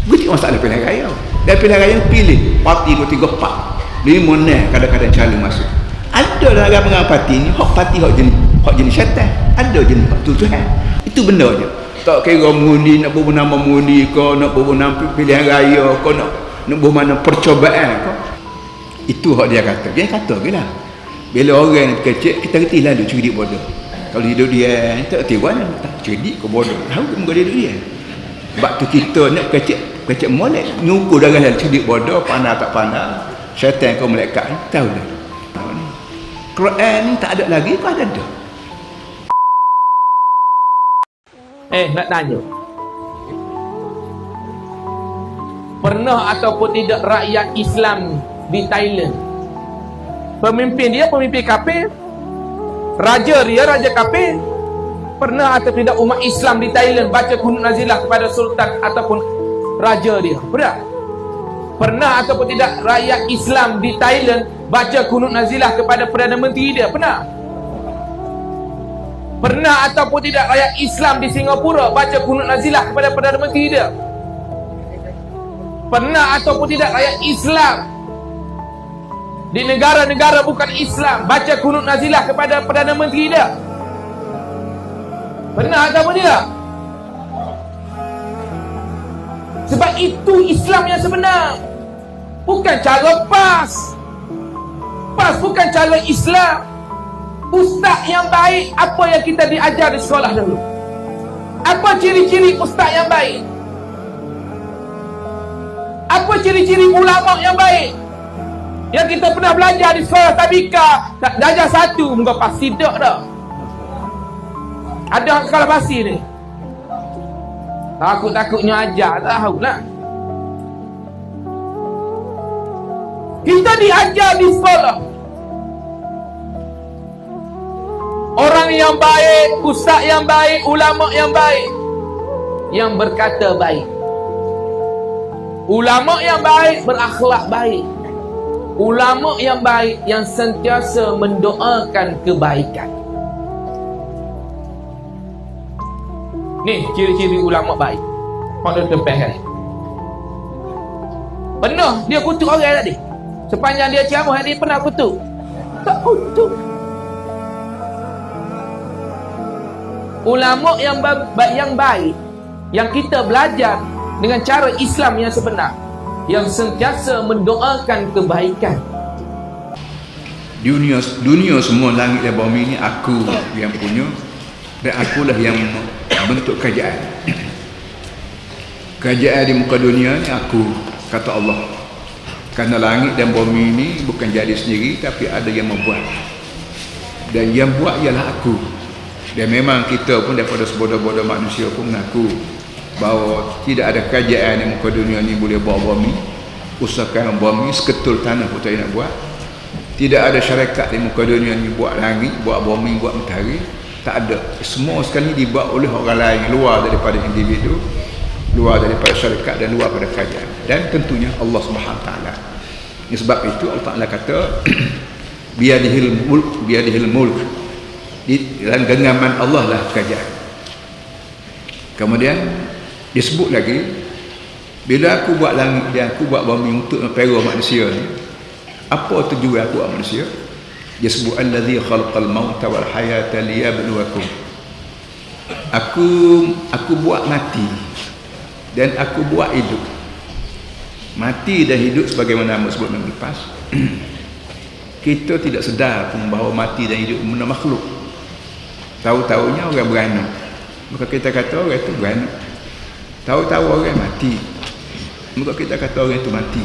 Guti masalah pilihan raya. Dan pilihan raya pilih parti 2, 3, 4, 5, 6 kadang-kadang calon masuk. Ada dalam ramai parti ni hak parti hak jenis syaitan, ada jenis hak Tuhan. Itu benda je. Tak kira mengundi nak bubuh nama mengundi ke, nak bubuh nama pilihan raya ke, nak bubuh mana percobaan ke. Itu hak dia kata. Dia kata ke lah. Bila orang ni kecil, kita reti lah duk cerdik bodoh. Kalau hidup dia, tak reti mana tak cerdik ke bodoh. Tahu ke muka dia. Sebab tu kita nak kecil molek, nyukur darah dia cerdik bodoh, pandai tak pandai. Syaitan ke malaikat ni, tahu dah. Quran ni tak ada lagi, kau ada dah. Nak tanya, pernah ataupun tidak rakyat Islam di Thailand, pemimpin dia pemimpin kafir, raja dia raja kafir, pernah atau tidak umat Islam di Thailand baca kunut nazilah kepada sultan ataupun raja dia? Pernah ataupun tidak rakyat Islam di Thailand baca kunut nazilah kepada Perdana Menteri dia? Pernah ataupun tidak rakyat Islam di Singapura baca kunut nazilah kepada Perdana Menteri dia? Pernah ataupun tidak rakyat Islam di negara-negara bukan Islam baca kunut nazilah kepada Perdana Menteri dia? Pernah ataupun tidak? Sebab itu Islam yang sebenar, bukan cara PAS bukan cara Islam. Ustaz yang baik, apa yang kita diajar di sekolah dulu? Apa ciri-ciri ustaz yang baik? Apa ciri-ciri ulama yang baik yang kita pernah belajar di sekolah tabika? Darjah 1 muka pasti tak dah. Ada sekolah pasti ni. Takut-takutnya ajar, tak tahulah. Kita diajar di sekolah, orang yang baik, ustaz yang baik, ulama yang baik, yang berkata baik. Ulama yang baik berakhlak baik. Ulama yang baik yang sentiasa mendoakan kebaikan. Ni ciri-ciri ulama baik. Pada tempat kan. Pernah dia kutuk orang tadi? Sepanjang dia ceramah dia pernah kutuk? Tak kutuk. Ulama yang baik, yang kita belajar dengan cara Islam yang sebenar, yang sentiasa mendoakan kebaikan. Dunia semua, langit dan bumi ni aku yang punya, dan akulah yang bentuk kerajaan. Kerajaan di muka dunia ni aku, kata Allah. Kerana langit dan bumi ni bukan jadi sendiri, tapi ada yang membuat, dan yang buat ialah aku. Dan memang kita pun daripada sebodoh-bodoh manusia pun mengaku bahawa tidak ada kerajaan yang muka dunia ni boleh bawa bumi, usahakan bumi seketul tanah pun tak nak buat. Tidak ada syarikat di muka dunia ni buat langit, buat bumi, buat matahari. Tak ada. Semua sekali dibuat oleh orang lain, luar daripada individu, luar daripada syarikat dan luar daripada kerajaan. Dan tentunya Allah Subhanahu Taala. Sebab itu Allah Taala kata biyadihil mulk, di dalam genggaman Allah lah kerajaan. Kemudian disebut lagi, bila aku buat langit dan aku buat bumi untuk mempera manusia ni, apa tujuan aku buat manusia? Dia sebut allazi khalaqal mauta wal hayata liyabluwakum. Aku buat mati dan aku buat hidup. Mati dan hidup sebagaimana nama sebut minggu lepas. Kita tidak sedar pun bahawa mati dan hidup benda makhluk. Tahu-tahunya orang beranak, maka kita kata orang itu beranak. Tahu-tahu orang mati, maka kita kata orang itu mati.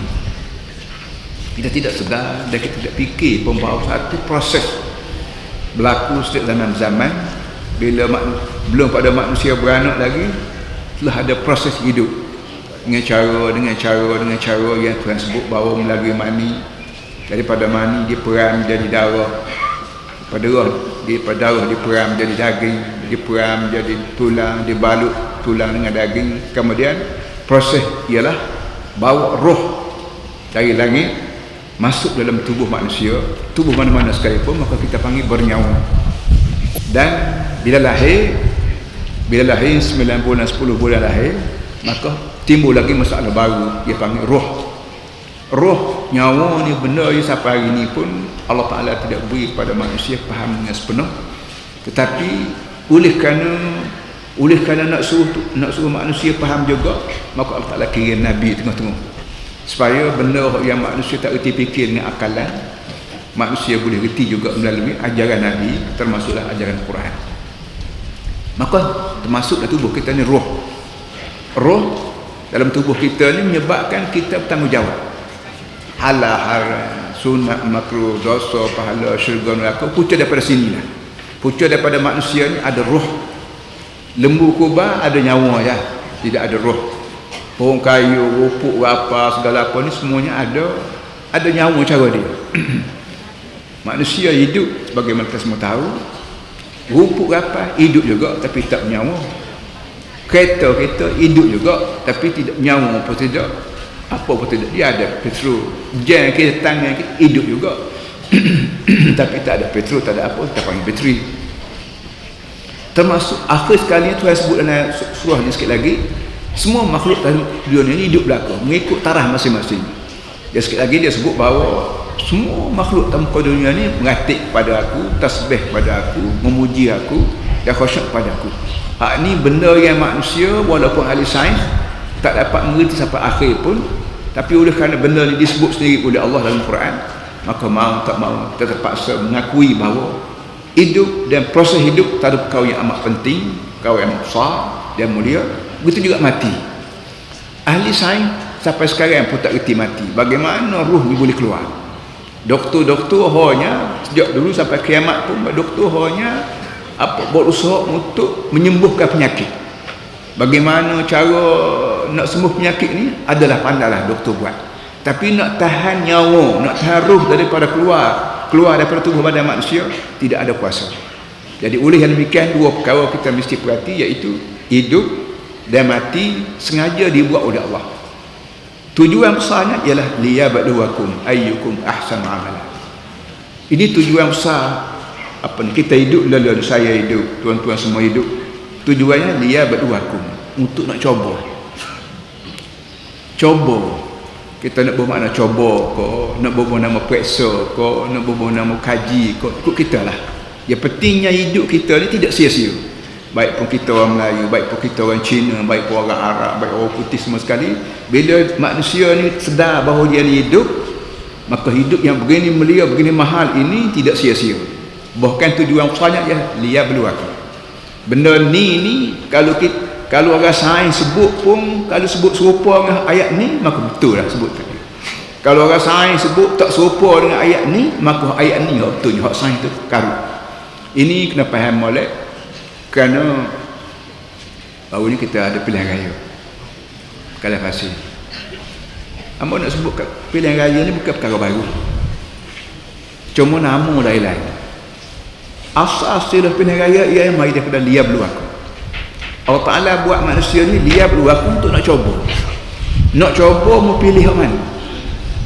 Kita tidak sedar dan kita tidak fikir pun bahawa satu proses berlaku setiap zaman bila belum pada manusia beranak lagi, telah ada proses hidup dengan cara yang Tuhan sebut bahawa melalui mani, daripada mani diperam menjadi darah, daripada darah diperam menjadi daging, diperam menjadi tulang, dibalut tulang dengan daging. Kemudian proses ialah bawa roh dari langit masuk dalam tubuh manusia, tubuh mana-mana sekalipun, maka kita panggil bernyawa. Dan bila lahir 9 bulan 10 bulan lahir, maka timbul lagi masalah baru, dia panggil roh. Roh, nyawa ni benda yang sampai hari ni pun Allah Ta'ala tidak beri pada manusia faham dengan sepenuh. Tetapi oleh kerana nak suruh manusia faham juga, maka Allah Ta'ala kirim Nabi tengah-tengah, supaya benda yang manusia tak reti fikir dengan akalan, manusia boleh reti juga melalui ajaran Nabi, termasuklah ajaran Quran. Maka termasuklah tubuh kita ni roh. Roh dalam tubuh kita ni menyebabkan kita bertanggungjawab. Halal, haram, sunat, makruh, dosa, pahala, syurga, neraka, punca daripada sinilah. Punca daripada manusia ni ada roh. Lembu kubah ada nyawa ya, tidak ada roh. Pohon kayu, rupuk, apa, segala apa ni semuanya ada nyawa cara dia. Manusia hidup sebagaimana kita semua tahu. Rupuk apa hidup juga tapi tak nyawa. Kereta hidup juga tapi tidak nyawa pun tidak. Apa pun tidak, dia ada petrol. Jam kita tangan kita hidup juga tapi tak ada petrol, tak ada apa, kita panggil bateri. Termasuk akhir sekali Tuhan sebut dalam surah ni sikit lagi, semua makhluk dalam dunia ni hidup belaka mengikut taraf masing-masing. Dia sikit lagi dia sebut bahawa semua makhluk dalam muka dunia ni mengatik pada aku, tasbih pada aku, memuji aku dan khusyuk pada aku. Hak ni benda yang manusia walaupun ahli sains tak dapat mengerti sampai akhir pun, tapi oleh kerana benda ni disebut sendiri oleh Allah dalam Quran, maka mau tak mau kita terpaksa mengakui bahawa hidup dan proses hidup tak ada perkara yang amat penting, perkara yang besar dan mulia. Begitu juga mati. Ahli sains sampai sekarang pun tak reti mati, bagaimana ruh ni boleh keluar. Doktor hanya sejak dulu sampai kiamat pun doktor hanya berusaha untuk menyembuhkan penyakit. Bagaimana cara nak sembuh penyakit ni adalah pandailah doktor buat. Tapi nak tahan nyawa, nak tahan ruh daripada keluar daripada tubuh badan manusia, tidak ada kuasa. Jadi oleh yang demikian, dua perkara kita mesti perhati, iaitu hidup dan mati sengaja dibuat oleh Allah. Tujuan besarnya ialah liyabluwakum ayyukum ahsanu amala. Ini tujuan besar apa ni, kita hidup, lalu saya hidup, tuan-tuan semua hidup. Tujuannya liyabluwakum, untuk nak coba. Kita nak bermakna coba ke, nak bermakna periksa ke, nak bermakna kaji ke, ikut kita lah. Yang pentingnya hidup kita ni tidak sia-sia. Baik pun kita orang Melayu, baik pun kita orang Cina, baik pun orang Arab, baik orang putih semua sekali, bila manusia ni sedar bahawa dia ni hidup, maka hidup yang begini mulia, begini mahal ini tidak sia-sia. Bahkan tujuan besarnya ialah liyabluwakum. Benda ni kalau orang sains sebut pun, kalau sebut serupa dengan ayat ni, maka betul lah sebut tadi. Kalau orang sains sebut tak serupa dengan ayat ni, maka ayat ni betul, hak sains tu karut. Ini kena faham molek, kerana baru ni kita ada pilihan raya Kalah Fasih. Ambo nak sebut pilihan raya ni bukan perkara baru, cuma nama lain-lain. Asal pilihan raya ia mari daripada liyabluwakum. Allah Ta'ala buat manusia ni liyabluwakum, untuk nak coba. Nak coba mau pilih hak mana.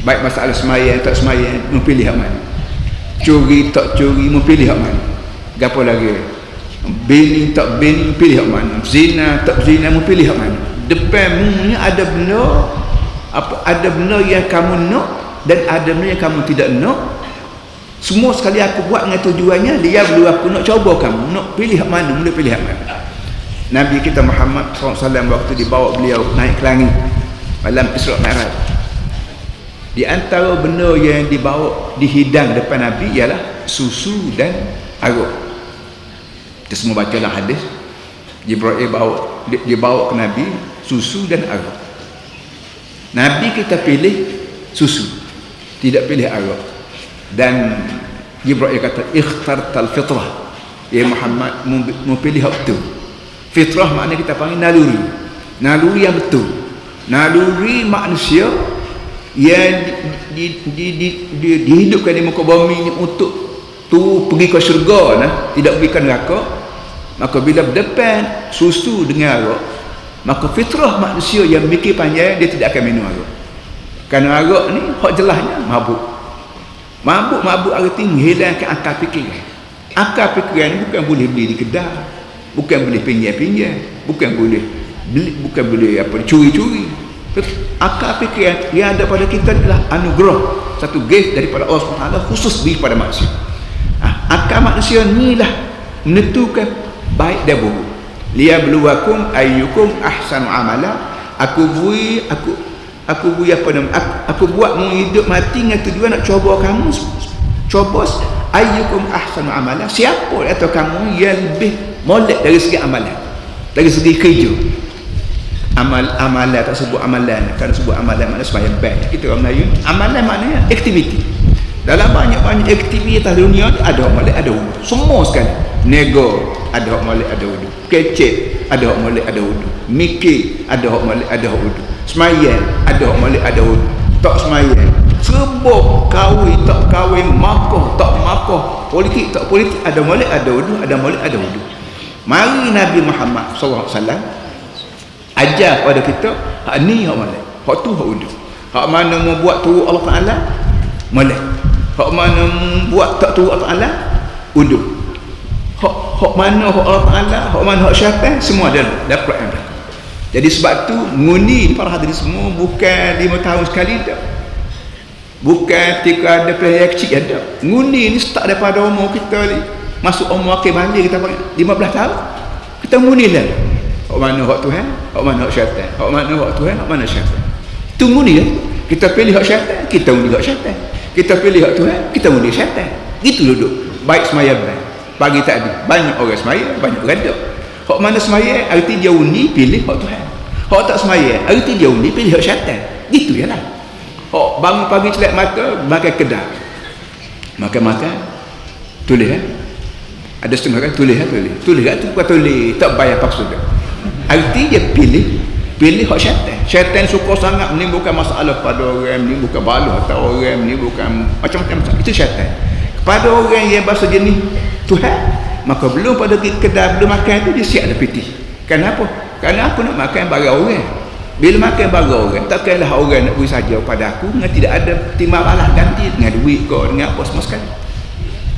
Baik masalah sembahyang tak sembahyang, mau pilih hak mana. Curi tak curi, mau pilih hak mana. Gapo lagi? Bini tak bini, mau pilih hak mana. Zina tak zina, mau pilih hak mana. Depanmu ni ada benda, ada benda yang kamu nak dan ada benda yang kamu tidak nak. Semua sekali aku buat dengan tujuannya liyabluwakum, nak coba kamu, nak pilih hak mana, mula pilih hak mana. Nabi kita Muhammad SAW waktu dibawa beliau naik ke langit malam Isra Mi'raj, di antara benda yang dibawa dihidang depan Nabi ialah susu dan arak. Kita semua baca dalam hadis, Jibril dibawa ke Nabi susu dan arak. Nabi kita pilih susu, tidak pilih arak. Dan Jibril kata ikhtartal fitrah, ya Muhammad, mau pilih hak betul. Fitrah maknanya kita panggil naluri, naluri yang betul, naluri manusia yang dihidupkan di muka bumi ini untuk tu pergi ke syurga, tidak pergi ke neraka. Maka bila berdepan susu dengan arak, maka fitrah manusia yang mikir panjang, dia tidak akan minum arak. Kerana arak ni hak jelasnya mabuk. Mabuk arti menghilangkan akal fikiran. Akal fikiran ni bukan boleh beli di kedai, bukan boleh pinjam-pinjam, bukan boleh bukan boleh apa curi-curi. Akal fikir yang ada pada kita adalah anugerah, satu gift daripada Allah SWT khusus bagi pada manusia. Akal manusia ni lah menentukan baik dan buruk. Liyabluwakum ayyukum ahsanu amala. Aku buat mu hidup mati dengan tujuan nak cuba kamu, cuba ayyukum ahsanu amala, siapa atau kamu yang lebih molek dari segi amalan, dari segi kerja. Amalan tak sebut amalan, kan sebut amalan maknanya sembahyang baik. Kita orang Melayu, amalan maknanya aktiviti. Dalam banyak-banyak aktivitas dunia ada orang molek, ada wudu. Semua sekali. Nego ada orang molek, ada wudu. Kecek ada orang molek, ada wudu. Mikir ada orang molek, ada wudu. Semayang ada orang molek, ada wudu. Tak semayang, sebab kahwin tak kahwin, makah tak makah, politik tak politik, ada molek, ada wudu, ada molek, ada wudu. Mari Nabi Muhammad SAW ajar pada kita, hak ni hak molek, hak tu hak wudu. Hak mana mau buat turut Allah Taala molek, hak mana buat tak turut Allah Taala wudu. Hak mana hak Allah Taala, hak mana hak syaitan, semua ada dalam Quran. Jadi sebab tu ngundi para hadirin semua bukan 5 tahun sekali tak, bukan ketika ada pilihan kecil ada. Ngundi ni start daripada umur kita ni, masuk umur akhir balik kita panggil 15 tahun kita ngundi lah. Hak mana hak Tuhan, hak mana hak syaitan, hak mana hak Tuhan, hak mana syaitan. Itu ngundi kan. Kita pilih hak syaitan, kita undi hak syaitan. Kita pilih hak Tuhan, kita undi syaitan. Gitu duduk. Baik semayang pagi tadi banyak orang semayang, banyak orang tak. Hak mana semayang arti dia undi pilih hak Tuhan. Hak tak semayang arti dia undi pilih hak syaitan. Gitu je lah. Hak bangun pagi celak mata makan kedai. Makan tulis kan. Ada setengah kan tulis kan, tulis kat tu bukan tulis tak bayar paksa dah. Arti dia pilih hak syaitan. Syaitan suka sangat menimbulkan masalah pada orang, menimbulkan bala atau orang, menimbulkan macam-macam masalah. Itu syaitan. Kepada orang yang bahasa jenis Tuhan, maka belum pada kedai belum makan tu dia siap dah pitih. Kenapa? Kerana aku nak makan barang orang. Bila makan barang orang, takkanlah orang nak beri saja pada aku dengan tidak ada timbal balas ganti dengan duit ke dengan apa semua sekali.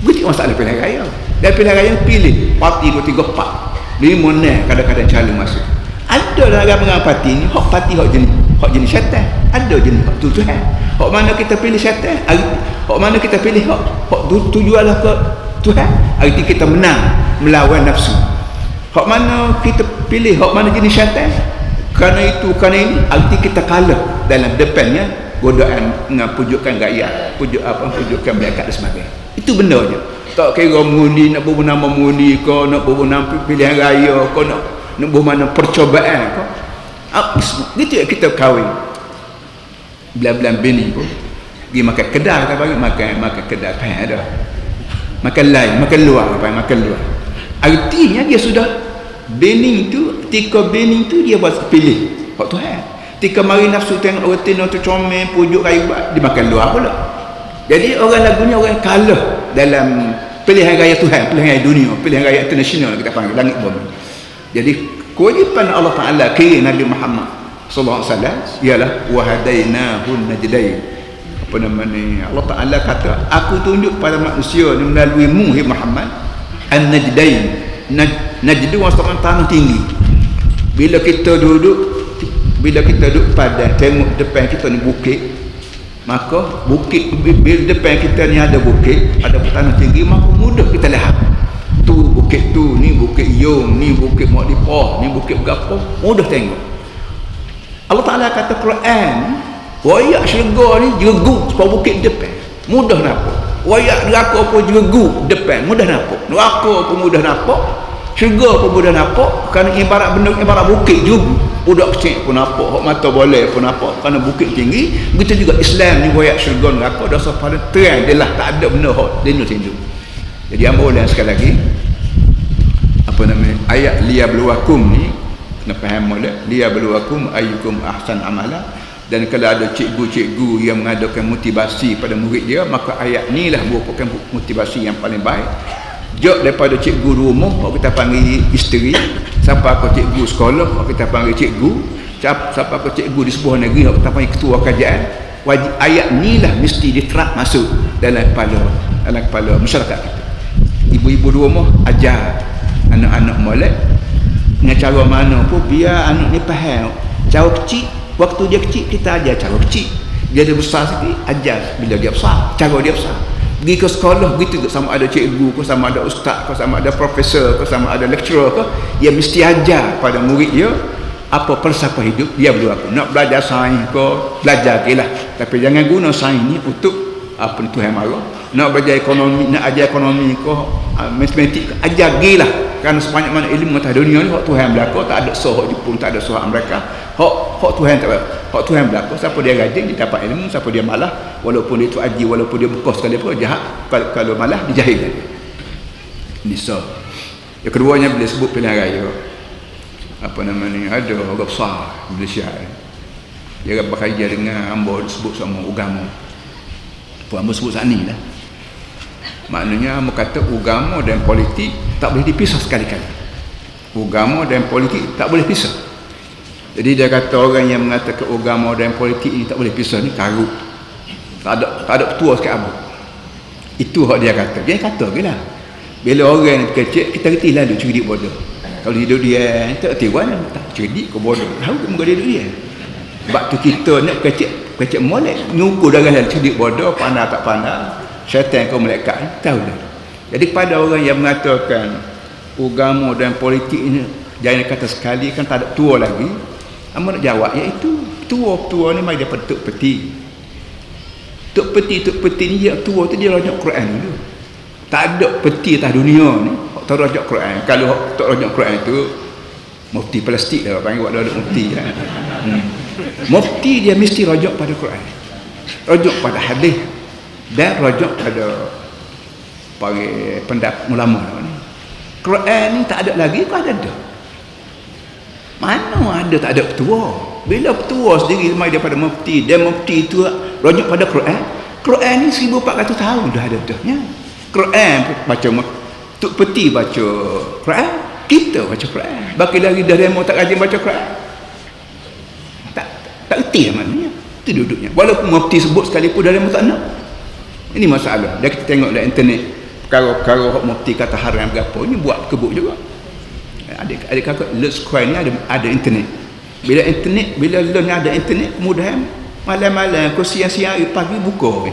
Begitu masalah pilihan raya. Dan pilihan raya pilih parti 2, 3, 4, 5 kadang-kadang calon masuk. Ada dalam parti ni hak parti hak jenis syaitan, ada jenis hak tu Tuhan. Hak mana kita pilih syaitan, hak mana kita pilih hak tujuanlah ke Tuhan, arti kita menang melawan nafsu. Hak mana kita pilih hak mana jenis syaitan, kerana itu kerana ini arti kita kalah dalam depannya godaan dengan pujukan rakyat, pujukan belakang dan sebagainya. Itu benarnya. Tak kira mengundi nak bubuh nama mengundi ke, nak bubuh nama pilihan raya ke, nak bubuh mana percobaan ke. Gitu ya kita kahwin. Belah-belah bini pun pergi makan kedai, kita bagi makan kedai tak ada. Makan lain, makan luar, makan luar. Artinya dia sudah bini tu, ketika bini tu dia buat pilih hak Tuhan. Ketika mari nafsu tengok orang tino tu comel pujuk raya dia makan luar pula. Jadi orang lagunya orang kalah dalam pilihan raya Tuhan, pilihan raya dunia, pilihan raya internasional kita panggil langit bumi. Jadi kewajipan Allah Taala kira Nabi Muhammad sallallahu alaihi wasallam ialah wahadainahun najdain. Apa namanya? Allah Taala kata, aku tunjuk pada manusia ni melalui mu Muhammad an-najdain. Najdu maksudnya tanah tinggi. Bila kita duduk pada tengok depan kita ni bukit, maka bukit bila depan kita ni ada bukit, ada tanah tinggi, maka mudah kita lihat. Tu bukit tu, ni bukit Yong, ni bukit Mu'lipah, ni bukit berapa, mudah tengok. Allah Taala kata Quran, wayak syurga ni jeregu sebab bukit depan, mudah nampak. Wayak neraka pun jeregu depan, mudah nampak. Neraka pun mudah nampak, syurga pun mudah nampak, kerana ibarat benda ibarat bukit jeregu. Budak kecil pun nampak, hak mata boleh pun nampak, kerana bukit tinggi. Begitu juga Islam ni wayak syurga neraka dah pada terang dia lah, tak ada benda hak tindu. Jadi ambil yang sekali lagi apa namanya ayat liyabluwakum ni kena faham molek, liyabluwakum ayyukum ahsan amala. Dan kalau ada cikgu-cikgu yang mengadakan motivasi pada murid dia, maka ayat ni lah merupakan motivasi yang paling baik. Jauh daripada cikgu rumah, kita panggil isteri, siapa ke cikgu sekolah, kita panggil cikgu, siapa ke cikgu di sebuah negeri, kita panggil ketua kerajaan. Wajib ayat ni lah mesti diterap masuk dalam kepala masyarakat kita. Ibu-ibu di rumah ajar anak-anak molek dengan cara mana pun biar anak ni faham. Cara kecil, waktu dia kecil kita ajar cara kecil. Dia ada besar sikit, ajar bila dia besar, cara dia besar. Pergi ke sekolah begitu ke, sama ada cikgu ke, sama ada ustaz ke, sama ada profesor ke, sama ada lecturer ke, dia mesti ajar pada murid dia apa falsafah hidup dia berlaku. Nak belajar sains ke, belajar ke lah, tapi jangan guna sains ni untuk apa Tuhan marah. Nak belajar ekonomi, nak ajar ekonomi ke, matematik ke, ajar ke lah. Kerana sebanyak mana ilmu atas dunia ni hak Tuhan berlaku, tak ada soh Jepun, tak ada soh Amerika. Hak Tuhan tak ada. Hak Tuhan berlaku, siapa dia rajin dia dapat ilmu, siapa dia malah walaupun dia tu aji, walaupun dia bekos sekali pun jahat, kalau malah dijahilkan. Ini so. Yang keduanya bila sebut pilihan raya, apa namanya, ada orang besar Malaysia, dia berkaya dengan hamba disebut sama agama. Hamba sebut saat ni lah. Maknanya hamba kata agama dan politik tak boleh dipisah sekali-kali. Agama dan politik tak boleh pisah. Jadi dia kata orang yang mengatakan agama dan politik ini tak boleh pisah ni karut. Tak ada petua sikit apa. Itu hak dia kata. Dia kata ke lah. Bila orang yang kecil, kita reti lah duk cerdik bodoh. Kalau hidup dia tak reti mana, tak cerdik ke bodoh. Tahu ke muka dia duduk dia. Sebab tu kita nak kecil molek, nyukur darah dan cerdik bodoh, pandai tak pandai, syaitan ke malaikat, tahu dah. Jadi pada orang yang mengatakan agama dan politik ini jangan kata sekali, kan tak ada tua lagi, apa nak jawab, iaitu tua ni mai daripada Tok Peti. Tok Peti ni dia tua tu, dia rajak Quran dulu. Tak ada peti atas dunia ni tak rajak Quran. Kalau tak rajak Quran tu mufti plastik dah panggil, buat ada mufti kan. Mufti dia mesti rajak pada Quran, rajak pada hadis, dan rajak pada pendapat ulama ni. Quran ni tak ada lagi, kau ada dah. Mana ada tak ada petua? Bila petua sendiri mai daripada mufti, dan mufti tu rajak pada Quran. Quran ni 1400 tahun dah ada dahnya. Quran baca Tok Peti baca Quran, kita baca Quran. Baki lagi dah demo tak rajin baca Quran. Tak erti maknanya. Itu duduknya. Walaupun mufti sebut sekalipun dah demo tak nak. Ini masalah. Dah kita tengok dalam internet perkara-perkara hak mufti kata haram berapa ni buat kebuk juga. Adik kakak let's cry ni ada internet. Bila ni ada internet, kemudahan malam-malam kau siang-siang pagi buka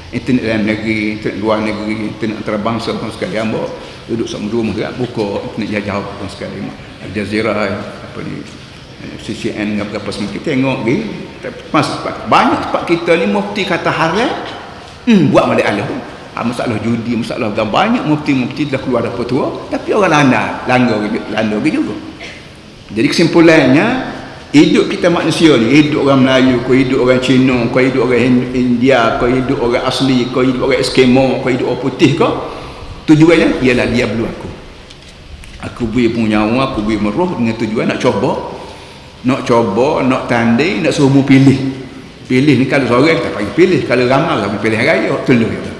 internet dalam negeri, internet luar negeri, internet antarabangsa pun sekali hamba duduk sama rumah juga buka internet jauh pun sekali. Al Jazeera apa ni, CCN apa semua kita tengok ni. Banyak tempat kita ni mufti kata haram, buat malik Allah. Masalah judi, masalah agama, banyak mufti-mufti dah keluar dah petua, tapi orang langgar juga. Jadi kesimpulannya, hidup kita manusia ni, hidup orang Melayu, kau hidup orang Cina, kau hidup orang India, kau hidup orang asli, kau hidup orang Eskimo, kau hidup orang putih, kau tujuannya ialah dia berlaku. Aku beri nyawa, aku beri meroh dengan tujuan nak coba, nak tanding, nak suruh mu pilih ni. Kalau seorang kita panggil pilih, kalau ramai kami pilih raya, telur kita.